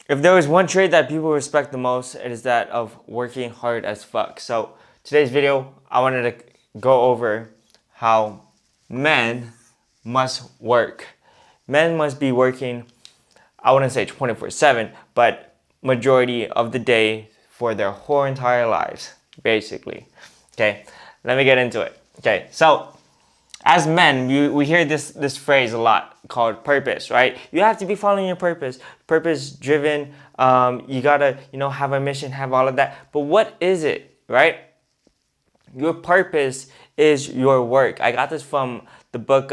if there was one trait that people respect the most, it is that of working hard as fuck. So today's video, I wanted to go over how men must work. Men must be working, I wouldn't say 24/7, but majority of the day for their whole entire lives, basically. Okay, let me get into it. Okay, so as men, we hear this phrase a lot called purpose, right? You have to be following your purpose, purpose driven. You gotta, have a mission, have all of that. But what is it, right? Your purpose is your work. I got this from the book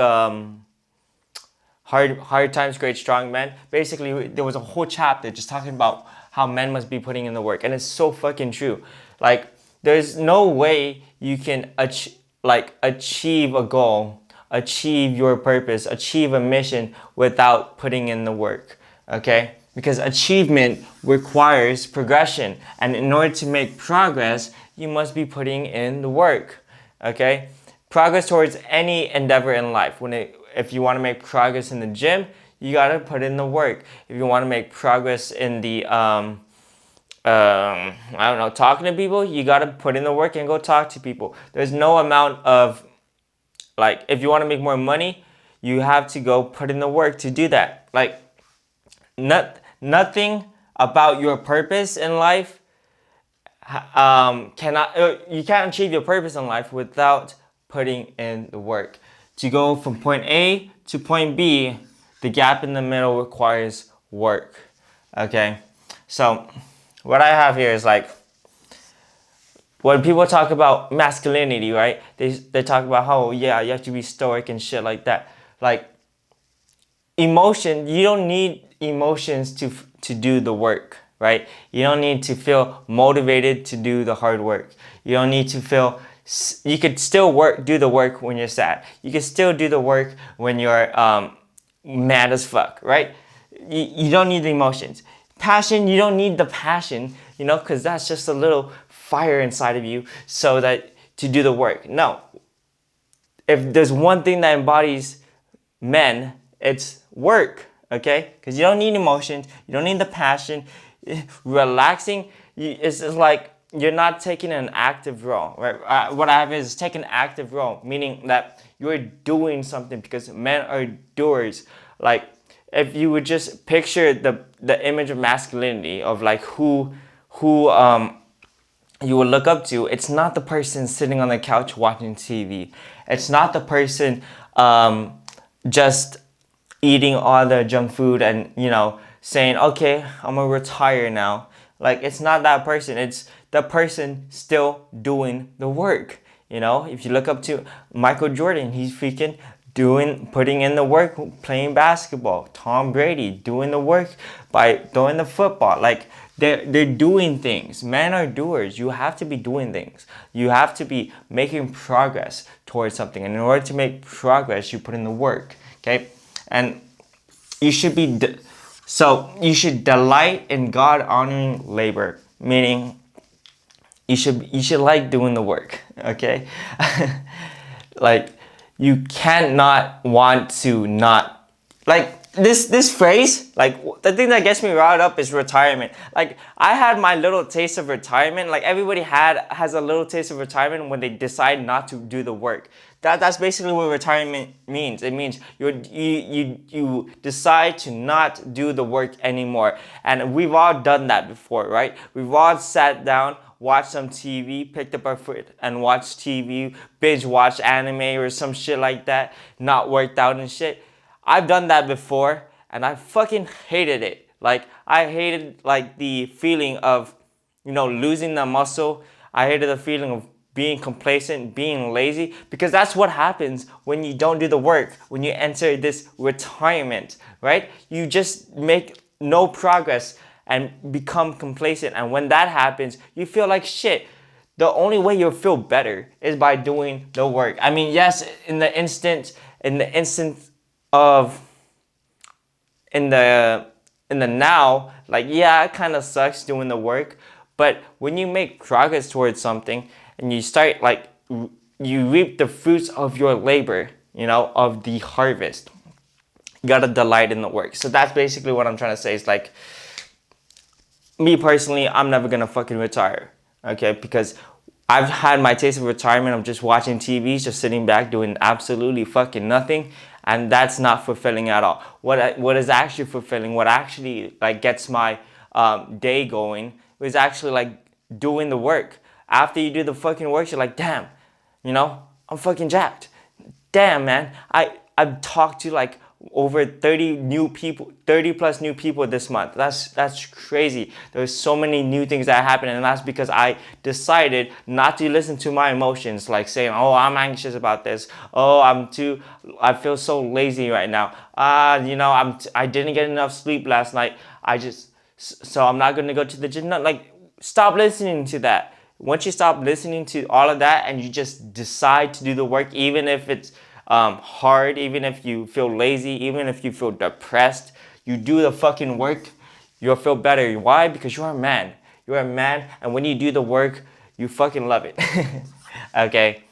Hard Times, Great Strong Men. Basically, there was a whole chapter just talking about how men must be putting in the work, and it's so fucking true. Like, there's no way you can achieve a goal, achieve your purpose, achieve a mission without putting in the work. Okay? Because achievement requires progression, and in order to make progress, you must be putting in the work. Okay? Progress towards any endeavor in life. If you want to make progress in the gym, you gotta put in the work. If you want to make progress in the I don't know, talking to people, you gotta put in the work and go talk to people. There's no amount of, like, if you want to make more money, you have to go put in the work to do that. Like, nothing about your purpose in life cannot you can't achieve your purpose in life without putting in the work. To go from point A to point B, the gap in the middle requires work. Okay, so what I have here is like, when people talk about masculinity, right? They talk about how, yeah, you have to be stoic and shit like that. Like, emotion, you don't need emotions to do the work, right? You don't need to feel motivated to do the hard work. You don't need to feel, you could still do the work when you're sad. You could still do the work when you're mad as fuck, right? You don't need the emotions. Passion, you don't need the passion, because that's just a little fire inside of you so that to do the work. No. If there's one thing that embodies men, it's work, okay? Because you don't need emotions, you don't need the passion. Relaxing, it's like you're not taking an active role, right? What I have is take an active role, meaning that you're doing something, because men are doers. Like, if you would just picture the image of masculinity, of like who you would look up to, it's not the person sitting on the couch watching TV. It's not the person just eating all the junk food and, saying, okay, I'm gonna retire now. Like, it's not that person. It's the person still doing the work. If you look up to Michael Jordan, he's freaking putting in the work, playing basketball. Tom Brady doing the work by throwing the football. Like, they're doing things. Men are doers. You have to be doing things. You have to be making progress towards something. And in order to make progress, you put in the work. Okay? And you should be you should delight in God honoring labor, meaning you should like doing the work, okay? Like, you cannot want to not, like, this phrase, like, the thing that gets me riled up is retirement. Like, I had my little taste of retirement. Like, everybody has a little taste of retirement when they decide not to do the work. That's basically what retirement means. It means you decide to not do the work anymore. And we've all done that before, right? We've all sat down, watched some TV, picked up our foot and watched TV, binge watch anime or some shit like that, not worked out and shit. I've done that before and I fucking hated it. Like, I hated, like, the feeling of, losing the muscle. I hated the feeling of being complacent, being lazy, because that's what happens when you don't do the work, when you enter this retirement, right? You just make no progress and become complacent. And when that happens, you feel like shit. The only way you'll feel better is by doing the work. I mean, yes, in the instant of in the now, like, yeah, it kind of sucks doing the work, but when you make progress towards something and you start, like, you reap the fruits of your labor, of the harvest, you gotta delight in the work. So that's basically what I'm trying to say. Is like, me personally, I'm never gonna fucking retire, okay? Because I've had my taste of retirement of just watching TV, just sitting back doing absolutely fucking nothing, and that's not fulfilling at all. What is actually fulfilling, what actually like gets my day going, is actually like doing the work. After you do the fucking work, you're like, damn, I'm fucking jacked. Damn, man, I've talked to like over 30 new people, 30 plus new people this month. That's crazy. There's so many new things that happen, and that's because I decided not to listen to my emotions, like saying, oh, I'm anxious about this. Oh, I feel so lazy right now. I didn't get enough sleep last night. So I'm not gonna go to the gym. No, like, stop listening to that. Once you stop listening to all of that and you just decide to do the work, even if it's hard, even if you feel lazy, even if you feel depressed, you do the fucking work, you'll feel better. Why? Because you're a man. You're a man, and when you do the work, you fucking love it. Okay?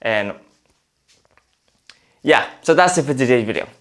And yeah, so that's it for today's video.